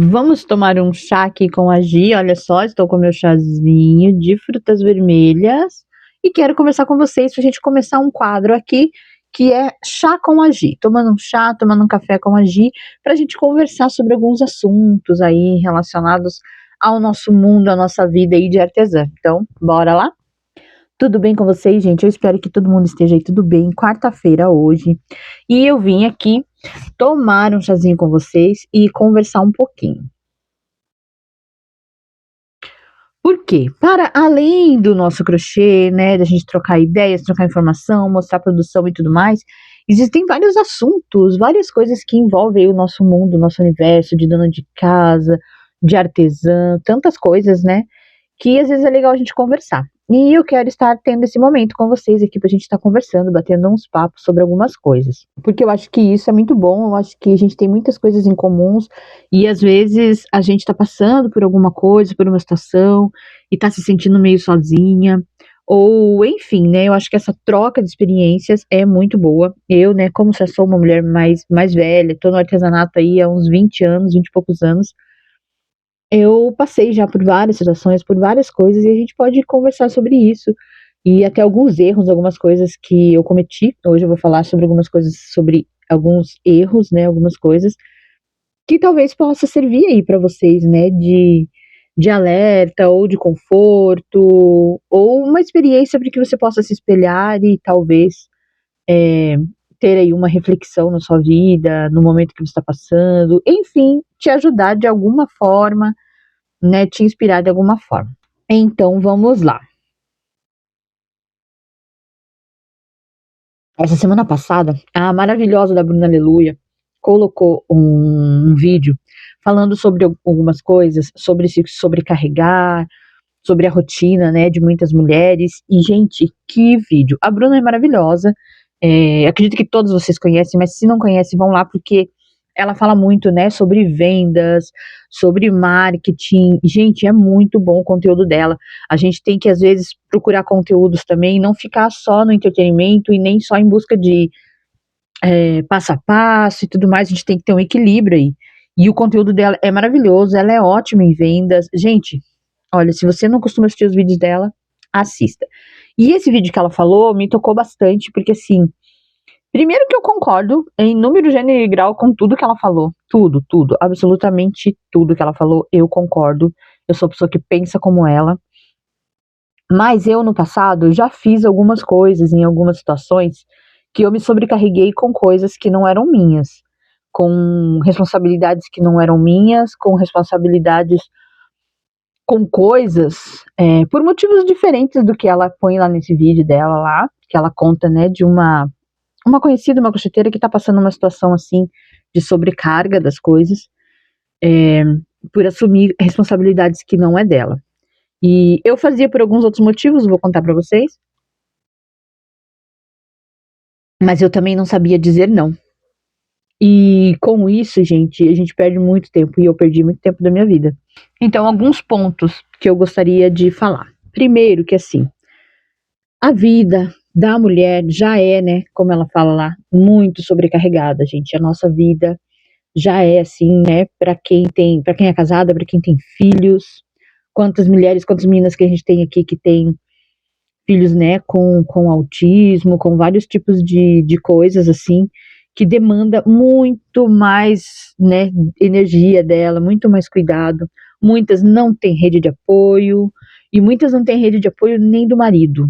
Vamos tomar um chá aqui com a Gi. Olha só, estou com meu chazinho de frutas vermelhas e quero conversar com vocês para a gente começar um quadro aqui que é Chá com a Gi. Tomando um chá, tomando um café com a Gi, para a gente conversar sobre alguns assuntos aí relacionados ao nosso mundo, à nossa vida aí de artesã. Então, bora lá? Tudo bem com vocês, gente? Eu espero que todo mundo esteja aí tudo bem. Quarta-feira hoje. E eu vim aqui tomar um chazinho com vocês e conversar um pouquinho. Por quê? Para além do nosso crochê, né, da gente trocar ideias, trocar informação, mostrar produção e tudo mais, existem vários assuntos, várias coisas que envolvem o nosso mundo, o nosso universo de dona de casa, de artesã, tantas coisas, né, que às vezes é legal a gente conversar. E eu quero estar tendo esse momento com vocês aqui pra gente estar conversando, batendo uns papos sobre algumas coisas. Porque eu acho que isso é muito bom, eu acho que a gente tem muitas coisas em comuns e às vezes a gente tá passando por alguma coisa, por uma situação e tá se sentindo meio sozinha. Ou, enfim, né? Eu acho que essa troca de experiências é muito boa. Eu, né, como já sou uma mulher mais velha, tô no artesanato aí há uns 20 anos, 20 e poucos anos, eu passei já por várias situações, por várias coisas, e a gente pode conversar sobre isso. E até alguns erros, algumas coisas que eu cometi. Hoje eu vou falar sobre algumas coisas, sobre alguns erros, né? Algumas coisas que talvez possa servir aí para vocês, né? De alerta, ou de conforto, ou uma experiência para que você possa se espelhar e talvez é, ter aí uma reflexão na sua vida, no momento que você está passando, enfim, te ajudar de alguma forma, né, te inspirar de alguma forma. Então, vamos lá. Essa semana passada, a maravilhosa da Bruna Aleluia colocou um vídeo falando sobre algumas coisas, sobre se sobrecarregar, sobre a rotina, né, de muitas mulheres. E, gente, que vídeo! A Bruna é maravilhosa. Acredito que todos vocês conhecem, mas se não conhecem, vão lá, porque ela fala muito, né, sobre vendas, sobre marketing. Gente, é muito bom o conteúdo dela. A gente tem que, às vezes, procurar conteúdos também, não ficar só no entretenimento e nem só em busca de passo a passo e tudo mais. A gente tem que ter um equilíbrio aí. E o conteúdo dela é maravilhoso, ela é ótima em vendas. Gente, olha, se você não costuma assistir os vídeos dela, assista. E esse vídeo que ela falou me tocou bastante, porque assim, primeiro que eu concordo em número, gênero e grau com tudo que ela falou. Tudo, tudo, absolutamente tudo que ela falou, eu concordo. Eu sou a pessoa que pensa como ela. Mas eu, no passado, já fiz algumas coisas em algumas situações que eu me sobrecarreguei com coisas que não eram minhas, com responsabilidades que não eram minhas, com responsabilidades com coisas, por motivos diferentes do que ela põe lá nesse vídeo dela lá, que ela conta, né, de uma conhecida, uma crocheteira que tá passando uma situação assim de sobrecarga das coisas, é, por assumir responsabilidades que não é dela. E eu fazia por alguns outros motivos, vou contar pra vocês, mas eu também não sabia dizer não. E com isso, gente, a gente perde muito tempo, e eu perdi muito tempo da minha vida. Então, alguns pontos que eu gostaria de falar. Primeiro, que assim, a vida da mulher já é, né, como ela fala lá, muito sobrecarregada, gente. A nossa vida já é assim, né, para quem é casada, para quem tem filhos. Quantas mulheres, quantas meninas que a gente tem aqui que tem filhos, né, com autismo, com vários tipos de coisas assim, que demanda muito mais, né, energia dela, muito mais cuidado. Muitas não têm rede de apoio, e muitas não têm rede de apoio nem do marido,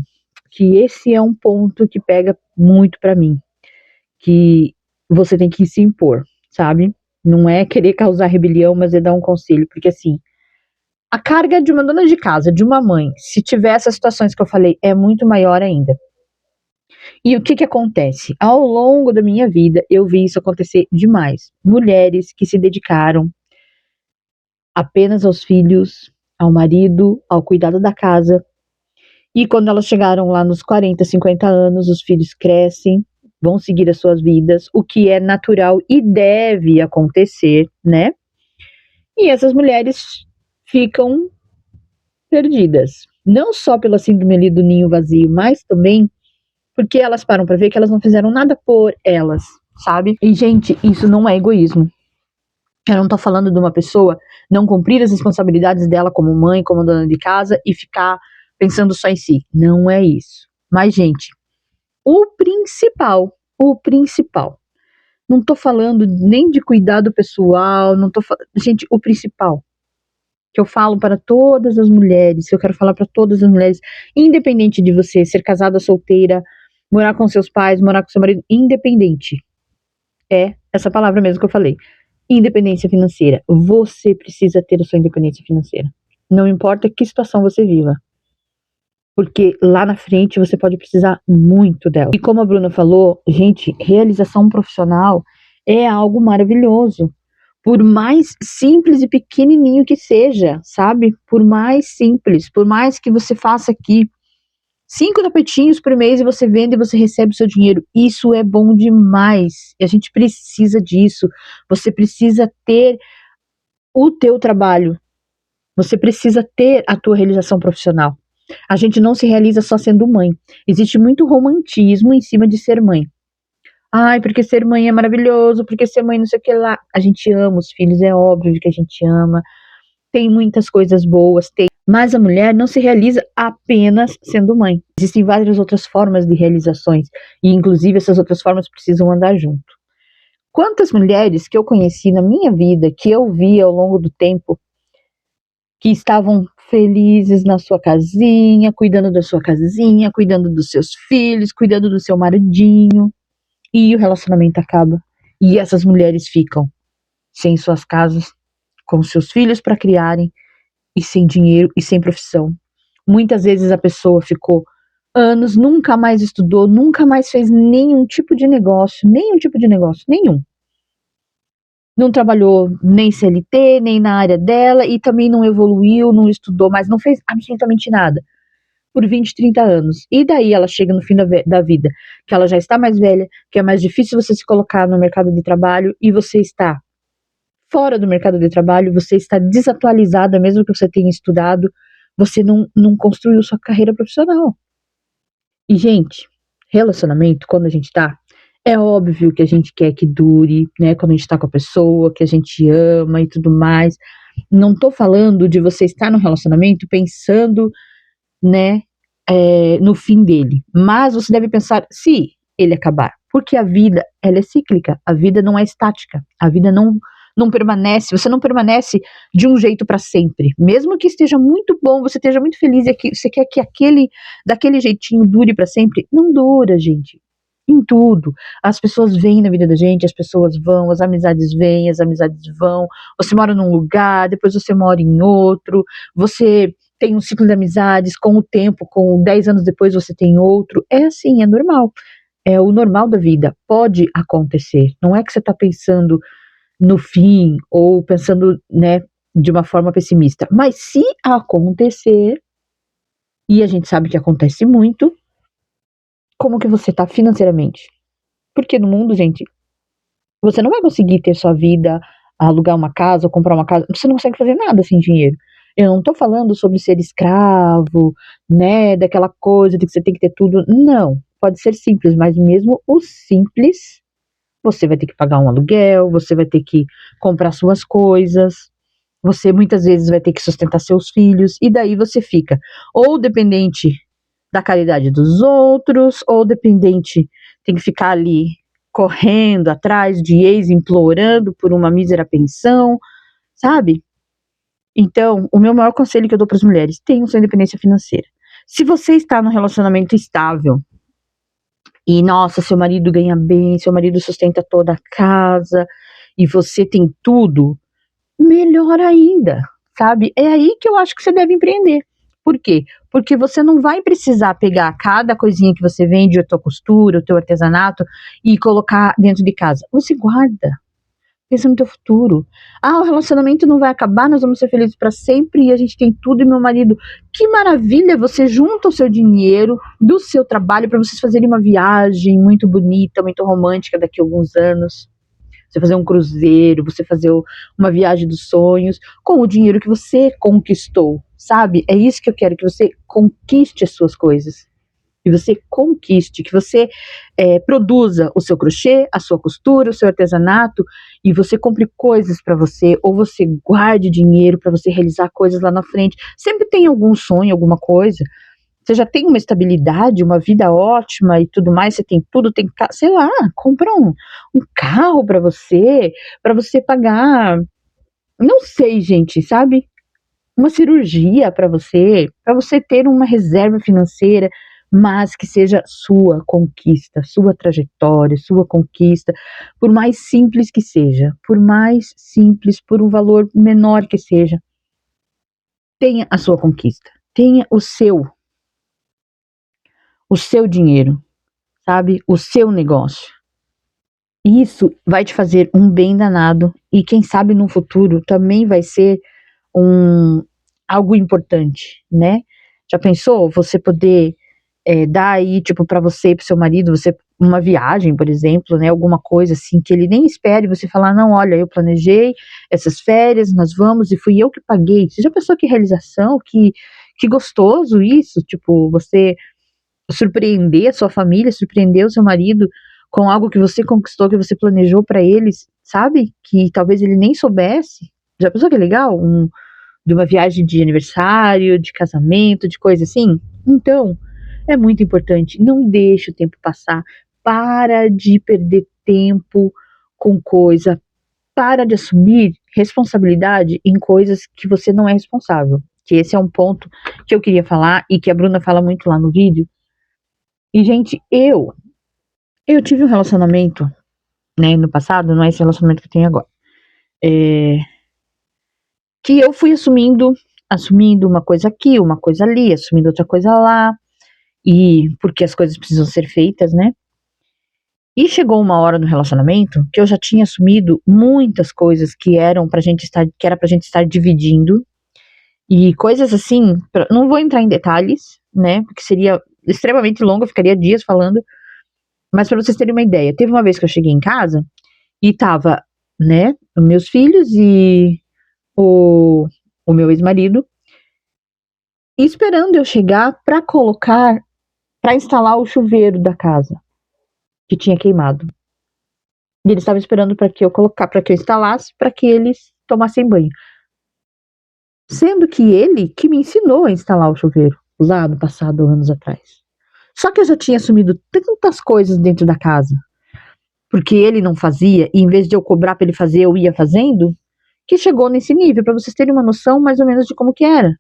que esse é um ponto que pega muito pra mim, que você tem que se impor, sabe? Não é querer causar rebelião, mas é dar um conselho, porque assim, a carga de uma dona de casa, de uma mãe, se tiver essas situações que eu falei, é muito maior ainda. E o que que acontece? Ao longo da minha vida, eu vi isso acontecer demais. Mulheres que se dedicaram apenas aos filhos, ao marido, ao cuidado da casa. E quando elas chegaram lá nos 40, 50 anos, os filhos crescem, vão seguir as suas vidas, o que é natural e deve acontecer, né? E essas mulheres ficam perdidas. Não só pela síndrome ali do ninho vazio, mas também porque elas param pra ver que elas não fizeram nada por elas, sabe? E, gente, isso não é egoísmo. Eu não tô falando de uma pessoa não cumprir as responsabilidades dela como mãe, como dona de casa e ficar pensando só em si. Não é isso. Mas, gente, o principal. Não tô falando nem de cuidado pessoal, não tô gente, o principal que eu falo para todas as mulheres, que eu quero falar para todas as mulheres, independente de você ser casada, solteira, morar com seus pais, morar com seu marido, independente. É essa palavra mesmo que eu falei. Independência financeira. Você precisa ter a sua independência financeira. Não importa que situação você viva. Porque lá na frente você pode precisar muito dela. E como a Bruna falou, gente, realização profissional é algo maravilhoso. Por mais simples e pequenininho que seja, sabe? Por mais simples, por mais que você faça aqui 5 tapetinhos por mês e você vende e você recebe o seu dinheiro. Isso é bom demais. E a gente precisa disso. Você precisa ter o teu trabalho. Você precisa ter a tua realização profissional. A gente não se realiza só sendo mãe. Existe muito romantismo em cima de ser mãe. Ai, porque ser mãe é maravilhoso, porque ser mãe não sei o que lá. A gente ama os filhos, é óbvio que a gente ama. Tem muitas coisas boas, tem. Mas a mulher não se realiza apenas sendo mãe. Existem várias outras formas de realizações. E, inclusive, essas outras formas precisam andar junto. Quantas mulheres que eu conheci na minha vida, que eu vi ao longo do tempo, que estavam felizes na sua casinha, cuidando da sua casinha, cuidando dos seus filhos, cuidando do seu maridinho, e o relacionamento acaba. E essas mulheres ficam sem suas casas, com seus filhos para criarem, e sem dinheiro e sem profissão. Muitas vezes a pessoa ficou anos, nunca mais estudou, nunca mais fez nenhum tipo de negócio, nenhum. Não trabalhou nem CLT, nem na área dela, e também não evoluiu, não estudou, mas não fez absolutamente nada por 20, 30 anos. E daí ela chega no fim da vida, que ela já está mais velha, que é mais difícil você se colocar no mercado de trabalho, e você está fora do mercado de trabalho, você está desatualizada, mesmo que você tenha estudado, você não construiu sua carreira profissional. E, gente, relacionamento, quando a gente tá, é óbvio que a gente quer que dure, né? Quando a gente tá com a pessoa, que a gente ama e tudo mais. Não tô falando de você estar no relacionamento pensando, né, no fim dele. Mas você deve pensar se ele acabar. Porque a vida, ela é cíclica. A vida não é estática. A vida não permanece. Você não permanece de um jeito para sempre. Mesmo que esteja muito bom, você esteja muito feliz e que você quer que daquele jeitinho dure para sempre. Não dura, gente. Em tudo. As pessoas vêm na vida da gente, as pessoas vão, as amizades vêm, as amizades vão. Você mora num lugar, depois você mora em outro. Você tem um ciclo de amizades, com o tempo, com 10 anos depois você tem outro. É assim, é normal. É o normal da vida. Pode acontecer. Não é que você está pensando no fim ou pensando, né, de uma forma pessimista. Mas se acontecer, e a gente sabe que acontece muito, como que você está financeiramente? Porque no mundo, gente, você não vai conseguir ter sua vida, alugar uma casa ou comprar uma casa. Você não consegue fazer nada sem dinheiro. Eu não tô falando sobre ser escravo, né, daquela coisa de que você tem que ter tudo. Não, pode ser simples, mas mesmo o simples, você vai ter que pagar um aluguel, você vai ter que comprar suas coisas, você muitas vezes vai ter que sustentar seus filhos, e daí você fica ou dependente da caridade dos outros, ou dependente, tem que ficar ali correndo atrás de ex, implorando por uma mísera pensão, sabe? Então, o meu maior conselho que eu dou para as mulheres, tenham sua independência financeira. Se você está num relacionamento estável, e nossa, seu marido ganha bem, seu marido sustenta toda a casa, e você tem tudo, melhor ainda, sabe? É aí que eu acho que você deve empreender. Por quê? Porque você não vai precisar pegar cada coisinha que você vende, a tua costura, o teu artesanato, e colocar dentro de casa. Você guarda. Pensa no teu futuro. Ah, o relacionamento não vai acabar, nós vamos ser felizes para sempre e a gente tem tudo. E meu marido, que maravilha! Você junta o seu dinheiro do seu trabalho para vocês fazerem uma viagem muito bonita, muito romântica daqui a alguns anos. Você fazer um cruzeiro, você fazer uma viagem dos sonhos com o dinheiro que você conquistou, sabe? É isso que eu quero, que você conquiste as suas coisas. que você conquiste, que você produza o seu crochê, a sua costura, o seu artesanato, e você compre coisas para você, ou você guarde dinheiro para você realizar coisas lá na frente. Sempre tem algum sonho, alguma coisa. Você já tem uma estabilidade, uma vida ótima e tudo mais, você tem tudo, tem, sei lá, compra um carro para você pagar, não sei, gente, sabe? Uma cirurgia para você ter uma reserva financeira, mas que seja sua conquista, sua trajetória, sua conquista, por mais simples que seja, por mais simples, por um valor menor que seja, tenha a sua conquista, tenha o seu dinheiro, sabe? O seu negócio. Isso vai te fazer um bem danado e quem sabe no futuro também vai ser algo importante, né? Já pensou você poder dar aí, tipo, para você e pro seu marido, você uma viagem, por exemplo, né? Alguma coisa assim que ele nem espere, você falar, não, olha, eu planejei essas férias, nós vamos e fui eu que paguei. Você já pensou que realização, que gostoso isso? Tipo, você surpreender a sua família, surpreender o seu marido com algo que você conquistou, que você planejou para eles, sabe? Que talvez ele nem soubesse. Já pensou que é legal? De uma viagem de aniversário, de casamento, de coisa assim? Então, é muito importante. Não deixe o tempo passar. Para de perder tempo com coisa. Para de assumir responsabilidade em coisas que você não é responsável. Que esse é um ponto que eu queria falar e que a Bruna fala muito lá no vídeo. E, gente, eu tive um relacionamento, né, no passado, não é esse relacionamento que eu tenho agora. Que eu fui assumindo uma coisa aqui, uma coisa ali, assumindo outra coisa lá, e porque as coisas precisam ser feitas, né? E chegou uma hora no relacionamento que eu já tinha assumido muitas coisas que era pra gente estar dividindo, e coisas assim, não vou entrar em detalhes, né? Porque seria extremamente longo, eu ficaria dias falando, mas para vocês terem uma ideia, teve uma vez que eu cheguei em casa e tava, né, meus filhos e o meu ex-marido esperando eu chegar para instalar o chuveiro da casa que tinha queimado. E eles estavam esperando para que eu instalasse, para que eles tomassem banho. Sendo que ele que me ensinou a instalar o chuveiro lá no passado, anos atrás. Só que eu já tinha assumido tantas coisas dentro da casa, porque ele não fazia, e em vez de eu cobrar para ele fazer, eu ia fazendo, que chegou nesse nível, para vocês terem uma noção mais ou menos de como que era.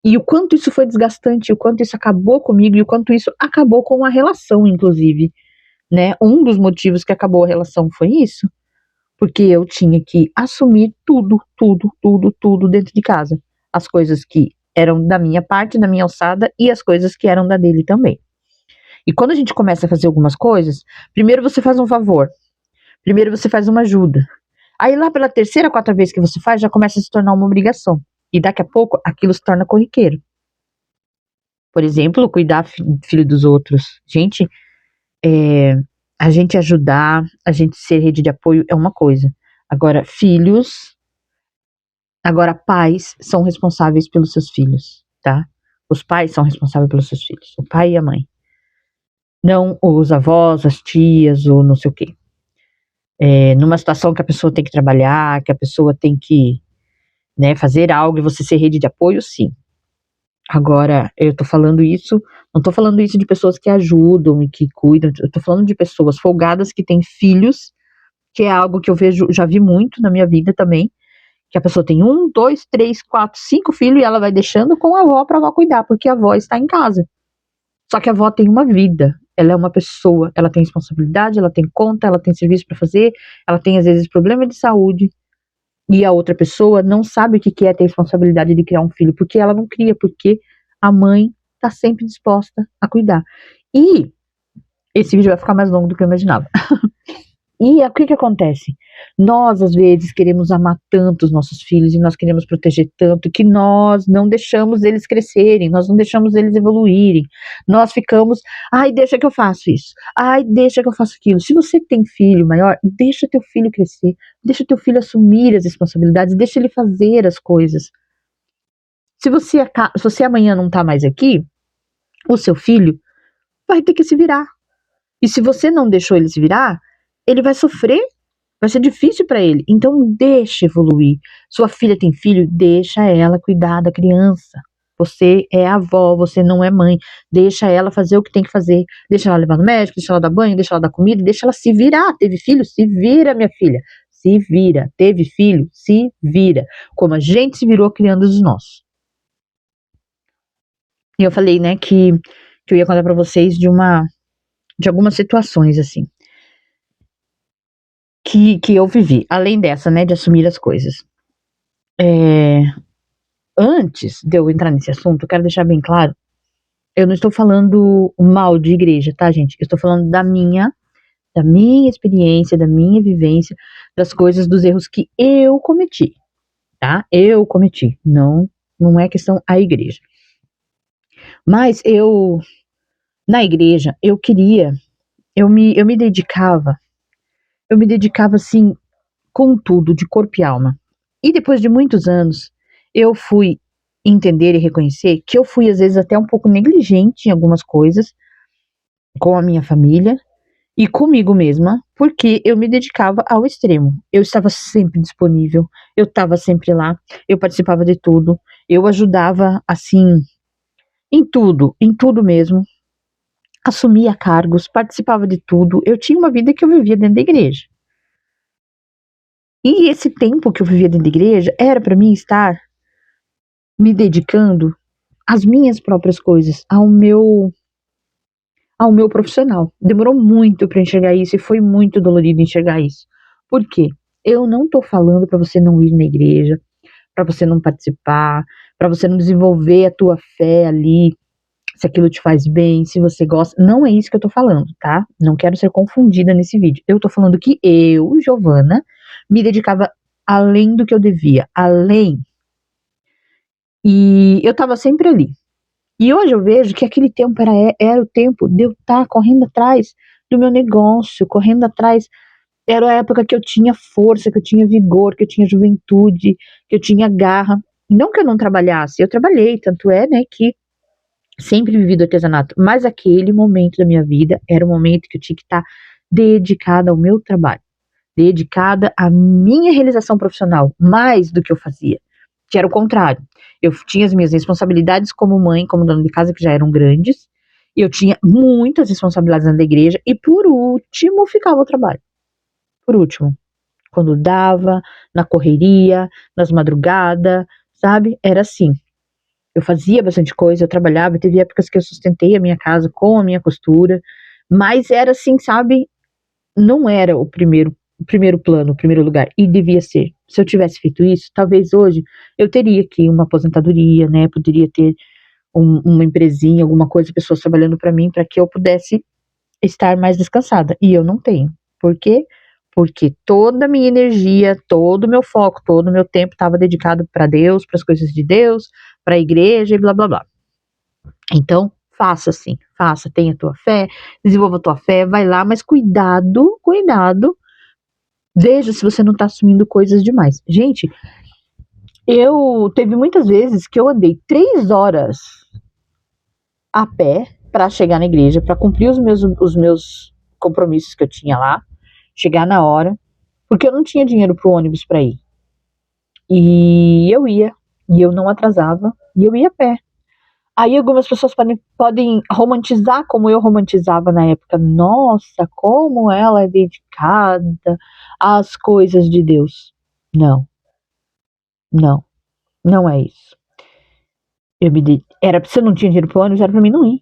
E o quanto isso foi desgastante, o quanto isso acabou comigo e o quanto isso acabou com a relação, inclusive, né? Um dos motivos que acabou a relação foi isso, porque eu tinha que assumir tudo dentro de casa. As coisas que eram da minha parte, da minha alçada, e as coisas que eram da dele também. E quando a gente começa a fazer algumas coisas, primeiro você faz um favor, primeiro você faz uma ajuda. Aí lá pela terceira, quarta vez que você faz, já começa a se tornar uma obrigação. E daqui a pouco aquilo se torna corriqueiro. Por exemplo, cuidar filho dos outros. Gente, a gente ajudar, a gente ser rede de apoio é uma coisa. Agora pais são responsáveis pelos seus filhos, tá? Os pais são responsáveis pelos seus filhos, o pai e a mãe. Não os avós, as tias ou não sei o quê. Numa situação que a pessoa tem que trabalhar, que a pessoa tem que, né, fazer algo e você ser rede de apoio, sim. Agora, eu tô falando isso, não tô falando isso de pessoas que ajudam e que cuidam, eu tô falando de pessoas folgadas que têm filhos, que é algo que eu vejo, já vi muito na minha vida também, que a pessoa tem 1, 2, 3, 4, 5 filhos e ela vai deixando com a avó pra avó cuidar, porque a avó está em casa. Só que a avó tem uma vida, ela é uma pessoa, ela tem responsabilidade, ela tem conta, ela tem serviço pra fazer, ela tem às vezes problema de saúde, e a outra pessoa não sabe o que é ter responsabilidade de criar um filho, porque ela não cria, porque a mãe tá sempre disposta a cuidar. E esse vídeo vai ficar mais longo do que eu imaginava. E o que acontece? Nós, às vezes, queremos amar tanto os nossos filhos e nós queremos proteger tanto que nós não deixamos eles crescerem, nós não deixamos eles evoluírem. Nós ficamos, ai, deixa que eu faço isso, ai, deixa que eu faço aquilo. Se você tem filho maior, deixa teu filho crescer, deixa teu filho assumir as responsabilidades, deixa ele fazer as coisas. Se você amanhã não tá mais aqui, o seu filho vai ter que se virar. E se você não deixou ele se virar, ele vai sofrer, vai ser difícil para ele. Então deixa evoluir. Sua filha tem filho, deixa ela cuidar da criança. Você é avó, você não é mãe. Deixa ela fazer o que tem que fazer. Deixa ela levar no médico, deixa ela dar banho, deixa ela dar comida, deixa ela se virar. Teve filho? Se vira, minha filha. Se vira. Teve filho? Se vira. Como a gente se virou criando os nossos. E eu falei, né, que eu ia contar pra vocês de algumas situações, assim, que eu vivi. Além dessa, né, de assumir as coisas. Antes de eu entrar nesse assunto, eu quero deixar bem claro, eu não estou falando mal de igreja, tá, gente? Eu estou falando da minha experiência, da minha vivência, das coisas, dos erros que eu cometi, tá? Eu cometi, não é questão a igreja. Mas na igreja, eu me dedicava assim, com tudo, de corpo e alma. E depois de muitos anos, eu fui entender e reconhecer que eu fui, às vezes, até um pouco negligente em algumas coisas, com a minha família e comigo mesma, porque eu me dedicava ao extremo. Eu estava sempre disponível, eu estava sempre lá, eu participava de tudo, eu ajudava, assim, em tudo mesmo. Assumia cargos, participava de tudo. Eu tinha uma vida que eu vivia dentro da igreja. E esse tempo que eu vivia dentro da igreja era para mim estar me dedicando às minhas próprias coisas, ao meu profissional. Demorou muito para enxergar isso e foi muito dolorido enxergar isso. Por quê? Eu não tô falando para você não ir na igreja, para você não participar, para você não desenvolver a tua fé ali, se aquilo te faz bem, se você gosta. Não é isso que eu tô falando, tá? Não quero ser confundida nesse vídeo. Eu tô falando que eu, Giovana, me dedicava além do que eu devia, além. E eu tava sempre ali. E hoje eu vejo que aquele tempo era o tempo de eu estar correndo atrás do meu negócio, correndo atrás. Era a época que eu tinha força, que eu tinha vigor, que eu tinha juventude, que eu tinha garra. Não que eu não trabalhasse, eu trabalhei, tanto é, né, que sempre vivi do artesanato, mas aquele momento da minha vida era o momento que eu tinha que estar dedicada ao meu trabalho, dedicada à minha realização profissional, mais do que eu fazia, que era o contrário. Eu tinha as minhas responsabilidades como mãe, como dona de casa, que já eram grandes, e eu tinha muitas responsabilidades dentro da igreja, e por último ficava o trabalho. Por último, quando dava, na correria, nas madrugadas, sabe? Era assim. Eu fazia bastante coisa, eu trabalhava, teve épocas que eu sustentei a minha casa com a minha costura, mas era assim, sabe? Não era o primeiro plano, o primeiro lugar, e devia ser. Se eu tivesse feito isso, talvez hoje eu teria aqui uma aposentadoria, né? Poderia ter uma empresinha, alguma coisa, pessoas trabalhando para mim, para que eu pudesse estar mais descansada. E eu não tenho. Por quê? Porque toda a minha energia, todo o meu foco, todo o meu tempo estava dedicado para Deus, para as coisas de Deus, para a igreja e blá blá blá. Então, faça assim, faça, tenha a tua fé, desenvolva a tua fé, vai lá, mas cuidado, veja se você não está assumindo coisas demais. Gente, eu teve muitas vezes que eu andei 3 horas a pé para chegar na igreja, para cumprir os meus compromissos que eu tinha lá, chegar na hora, porque eu não tinha dinheiro pro ônibus para ir. E eu ia, e eu não atrasava, e eu ia a pé. Aí algumas pessoas podem romantizar como eu romantizava na época. Nossa, como ela é dedicada às coisas de Deus. Não, não, não é isso. Se eu não tinha dinheiro pro ônibus, era pra mim não ir.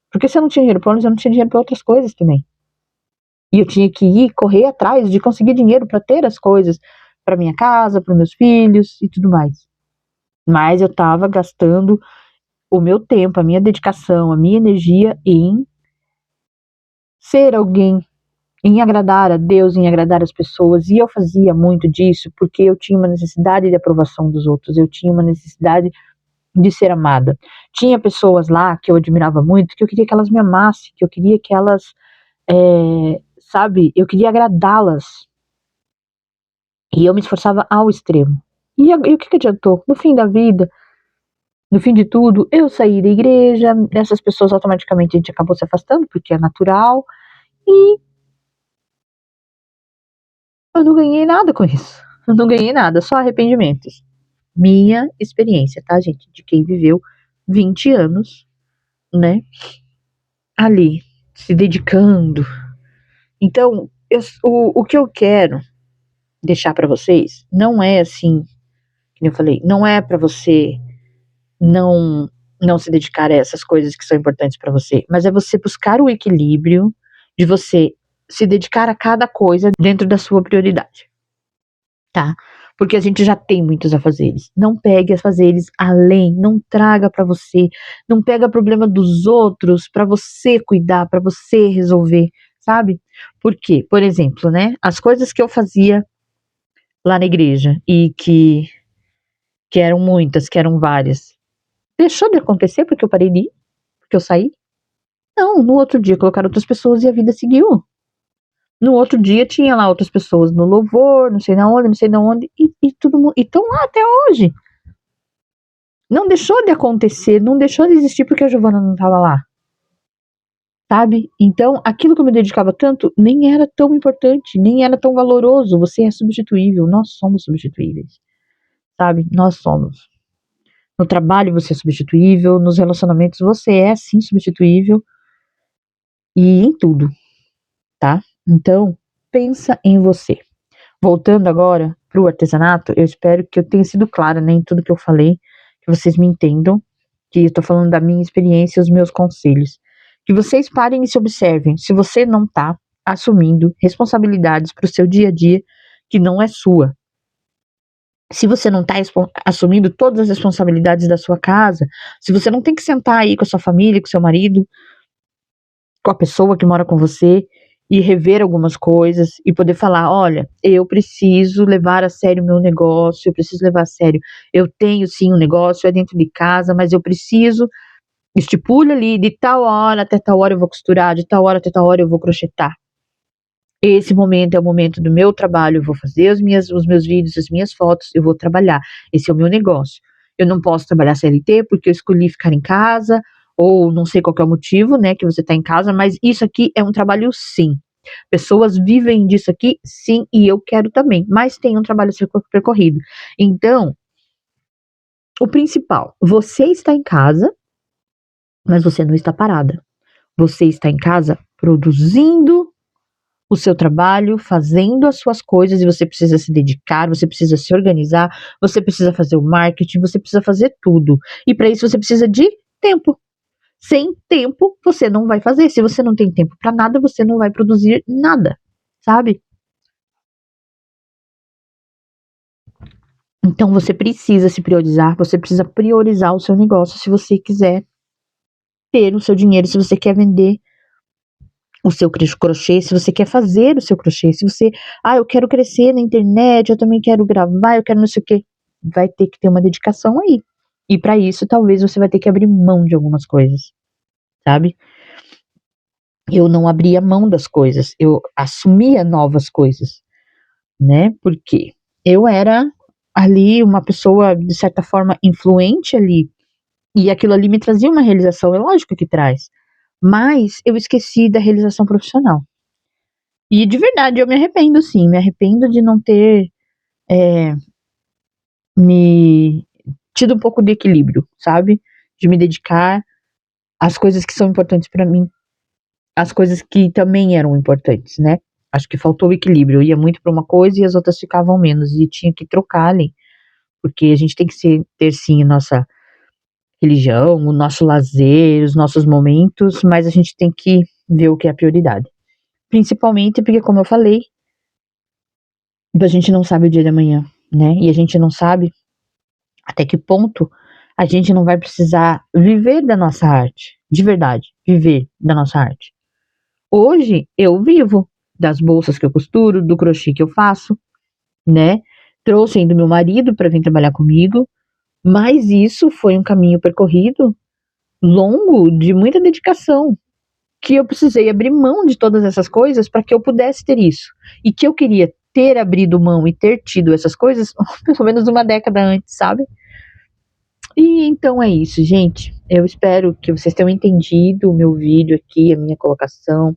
Porque se eu não tinha dinheiro pro ônibus, eu não tinha dinheiro pra outras coisas também. E eu tinha que ir correr atrás de conseguir dinheiro para ter as coisas para minha casa, para meus filhos e tudo mais. Mas eu estava gastando o meu tempo, a minha dedicação, a minha energia em ser alguém, em agradar a Deus, em agradar as pessoas. E eu fazia muito disso porque eu tinha uma necessidade de aprovação dos outros, eu tinha uma necessidade de ser amada. Tinha pessoas lá que eu admirava muito, que eu queria que elas me amassem, que eu queria que elas, sabe, eu queria agradá-las. E eu me esforçava ao extremo. E o que adiantou? No fim da vida, No fim de tudo, eu saí da igreja, essas pessoas automaticamente a gente acabou se afastando, porque é natural, e eu não ganhei nada com isso. Eu não ganhei nada, só arrependimentos. Minha experiência, tá, gente? De quem viveu 20 anos, né? Ali, se dedicando. Então, o que eu quero deixar pra vocês não é assim, como eu falei, não é pra você não não se dedicar a essas coisas que são importantes pra você, mas é você buscar o equilíbrio de você se dedicar a cada coisa dentro da sua prioridade, tá? Porque a gente já tem muitos afazeres. Não pegue afazeres além, não traga pra você, não pega problema dos outros pra você cuidar, pra você resolver, sabe? Por quê? Por exemplo, né? As coisas que eu fazia lá na igreja e que eram muitas, que eram várias. Deixou de acontecer porque eu parei de ir? Porque eu saí? Não, no outro dia colocaram outras pessoas e a vida seguiu. No outro dia tinha lá outras pessoas no louvor, não sei na onde, e tudo, e estão lá até hoje. Não deixou de acontecer, não deixou de existir porque a Giovana não estava lá. Sabe? Então, aquilo que eu me dedicava tanto nem era tão importante, nem era tão valoroso. Você é substituível, nós somos substituíveis. Sabe? Nós somos. No trabalho você é substituível, nos relacionamentos você é sim substituível e em tudo, tá? Então, pensa em você. Voltando agora pro artesanato, eu espero que eu tenha sido clara, né, em tudo que eu falei, que vocês me entendam, que eu tô falando da minha experiência e os meus conselhos. Que vocês parem e se observem se você não tá assumindo responsabilidades pro seu dia a dia que não é sua. Se você não está assumindo todas as responsabilidades da sua casa, se você não tem que sentar aí com a sua família, com o seu marido, com a pessoa que mora com você e rever algumas coisas e poder falar, olha, eu preciso levar a sério o meu negócio, eu preciso levar a sério, eu tenho sim um negócio, é dentro de casa, mas eu preciso, estipule ali, de tal hora até tal hora eu vou costurar, de tal hora até tal hora eu vou crochetar. Esse momento é o momento do meu trabalho, eu vou fazer os meus vídeos, as minhas fotos, eu vou trabalhar. Esse é o meu negócio. Eu não posso trabalhar CLT porque eu escolhi ficar em casa, ou não sei qual que é o motivo, né, que você está em casa, mas isso aqui é um trabalho sim. Pessoas vivem disso aqui, sim, e eu quero também, mas tem um trabalho a ser percorrido. Então, o principal, você está em casa, mas você não está parada. Você está em casa produzindo o seu trabalho, fazendo as suas coisas e você precisa se dedicar, você precisa se organizar, você precisa fazer o marketing, você precisa fazer tudo. E para isso você precisa de tempo. Sem tempo, você não vai fazer. Se você não tem tempo para nada, você não vai produzir nada, sabe? Então você precisa se priorizar, você precisa priorizar o seu negócio se você quiser ter o seu dinheiro, se você quer vender o seu crochê, se você quer fazer o seu crochê, se você, eu quero crescer na internet, eu também quero gravar, eu quero não sei o quê, vai ter que ter uma dedicação aí. E para isso, talvez você vai ter que abrir mão de algumas coisas, sabe? Eu não abria mão das coisas, eu assumia novas coisas, né? Porque eu era ali uma pessoa, de certa forma, influente ali, e aquilo ali me trazia uma realização, é lógico que traz, mas eu esqueci da realização profissional. E de verdade, eu me arrependo, sim. Me arrependo de não ter me tido um pouco de equilíbrio, sabe? De me dedicar às coisas que são importantes pra mim, às coisas que também eram importantes, né? Acho que faltou o equilíbrio. Eu ia muito pra uma coisa e as outras ficavam menos. E tinha que trocar ali. Porque a gente tem que ter, sim, a nossa religião, o nosso lazer, os nossos momentos, mas a gente tem que ver o que é a prioridade. Principalmente porque, como eu falei, a gente não sabe o dia de amanhã, né? E a gente não sabe até que ponto a gente não vai precisar viver da nossa arte, de verdade, viver da nossa arte. Hoje eu vivo das bolsas que eu costuro, do crochê que eu faço, né? Trouxe ainda meu marido para vir trabalhar comigo, mas isso foi um caminho percorrido longo, de muita dedicação, que eu precisei abrir mão de todas essas coisas para que eu pudesse ter isso. E que eu queria ter abrido mão e ter tido essas coisas pelo menos uma década antes, sabe? E então é isso, gente. Eu espero que vocês tenham entendido o meu vídeo aqui, a minha colocação.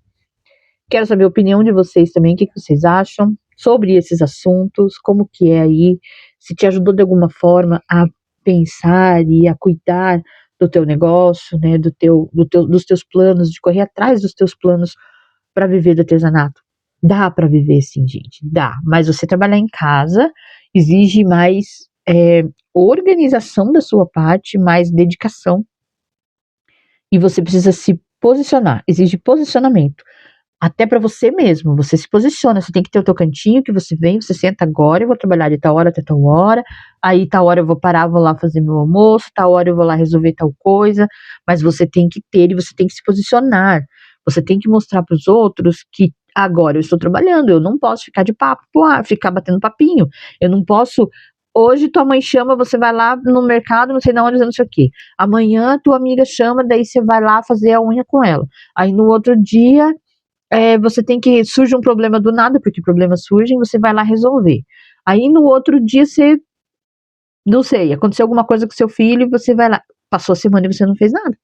Quero saber a opinião de vocês também, o que vocês acham sobre esses assuntos, como que é aí, se te ajudou de alguma forma a pensar e a cuidar do teu negócio, né, dos teus planos, de correr atrás dos teus planos para viver do artesanato. Dá para viver sim, gente, dá. Mas você trabalhar em casa exige mais organização da sua parte, mais dedicação. E você precisa se posicionar, exige posicionamento. Até para você mesmo, você se posiciona, você tem que ter o teu cantinho que você vem, você senta agora, eu vou trabalhar de tal hora até tal hora, aí tal hora eu vou parar, vou lá fazer meu almoço, tal hora eu vou lá resolver tal coisa, mas você tem que ter e você tem que se posicionar, você tem que mostrar para os outros que agora eu estou trabalhando, eu não posso ficar de papo, ficar batendo papinho, eu não posso. Hoje tua mãe chama, você vai lá no mercado, não sei de onde, não sei o quê. Amanhã tua amiga chama, daí você vai lá fazer a unha com ela. Aí no outro dia você tem que. Surge um problema do nada, porque problemas surgem, você vai lá resolver. Aí no outro dia você. Não sei, aconteceu alguma coisa com seu filho e você vai lá. Passou a semana e você não fez nada.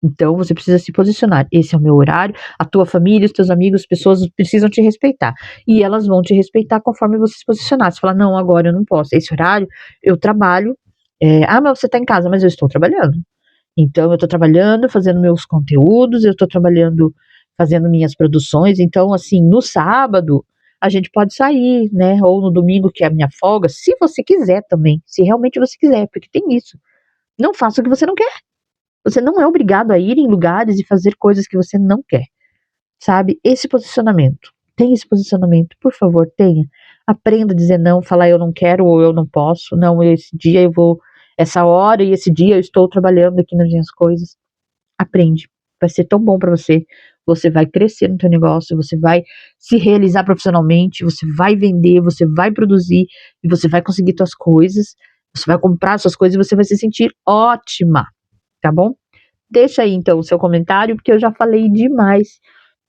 Então você precisa se posicionar. Esse é o meu horário. A tua família, os teus amigos, as pessoas precisam te respeitar. E elas vão te respeitar conforme você se posicionar. Você fala, não, agora eu não posso. Esse horário eu trabalho. Mas você tá em casa, mas eu estou trabalhando. Então, eu estou trabalhando, fazendo meus conteúdos, eu estou trabalhando, fazendo minhas produções. Então, assim, no sábado, a gente pode sair, né? Ou no domingo, que é a minha folga, se você quiser também. Se realmente você quiser, porque tem isso. Não faça o que você não quer. Você não é obrigado a ir em lugares e fazer coisas que você não quer. Sabe? Esse posicionamento. Tenha esse posicionamento, por favor, tenha. Aprenda a dizer não, falar eu não quero ou eu não posso. Não, esse dia eu vou, essa hora e esse dia eu estou trabalhando aqui nas minhas coisas. Aprende. Vai ser tão bom para você. Você vai crescer no teu negócio, você vai se realizar profissionalmente, você vai vender, você vai produzir e você vai conseguir suas coisas. Você vai comprar suas coisas e você vai se sentir ótima, tá bom? Deixa aí então o seu comentário, porque eu já falei demais.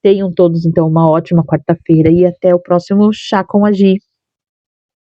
Tenham todos então uma ótima quarta-feira e até o próximo Chá com a Gi.